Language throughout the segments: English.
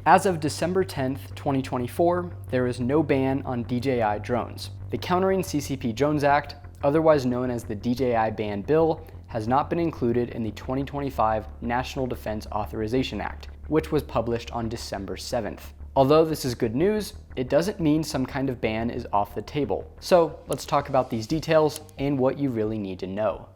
As of December 10th, 2024, there is no ban on DJI drones. The Countering CCP Drones Act, otherwise known as the DJI Ban bill, has not been included in the 2025 National Defense Authorization Act, which was published on December 7th. Although this is good news, it doesn't mean some kind of ban is off the table. So let's talk about these details and what you really need to know.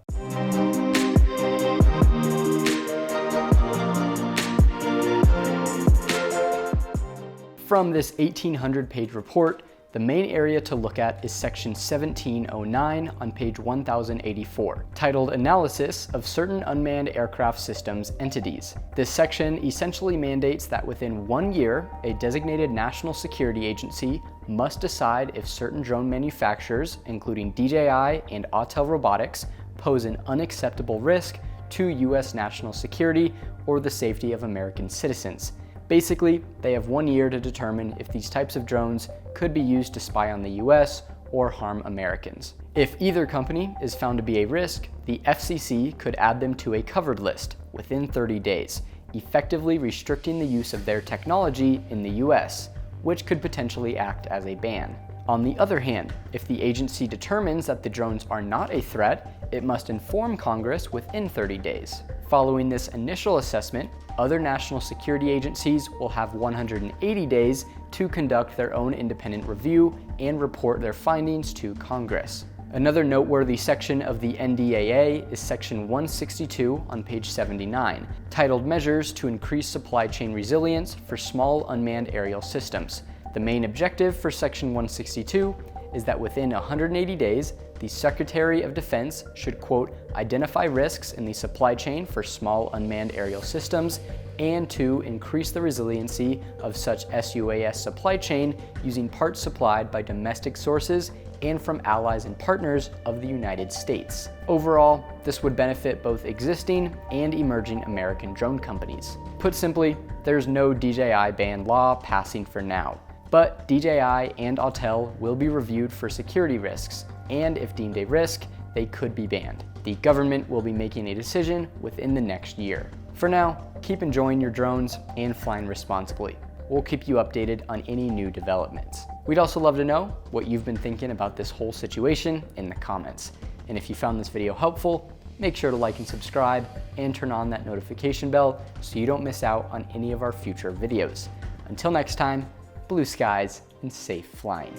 From this 1,800-page report, the main area to look at is section 1709 on page 1084, titled Analysis of Certain Unmanned Aircraft Systems Entities. This section essentially mandates that within 1 year, a designated national security agency must decide if certain drone manufacturers, including DJI and Autel Robotics, pose an unacceptable risk to U.S. national security or the safety of American citizens. Basically, they have 1 year to determine if these types of drones could be used to spy on the US or harm Americans. If either company is found to be a risk, the FCC could add them to a covered list within 30 days, effectively restricting the use of their technology in the US, which could potentially act as a ban. On the other hand, if the agency determines that the drones are not a threat, it must inform Congress within 30 days. Following this initial assessment, other national security agencies will have 180 days to conduct their own independent review and report their findings to Congress. Another noteworthy section of the NDAA is section 162 on page 79, titled Measures to Increase Supply Chain Resilience for Small Unmanned Aerial Systems. The main objective for section 162 is that within 180 days, the Secretary of Defense should, quote, identify risks in the supply chain for small unmanned aerial systems and to increase the resiliency of such SUAS supply chain using parts supplied by domestic sources and from allies and partners of the United States. Overall, this would benefit both existing and emerging American drone companies. Put simply, there's no DJI ban law passing for now, but DJI and Autel will be reviewed for security risks, and if deemed a risk, they could be banned. The government will be making a decision within the next year. For now, keep enjoying your drones and flying responsibly. We'll keep you updated on any new developments. We'd also love to know what you've been thinking about this whole situation in the comments. And if you found this video helpful, make sure to like and subscribe and turn on that notification bell so you don't miss out on any of our future videos. Until next time, blue skies and safe flying.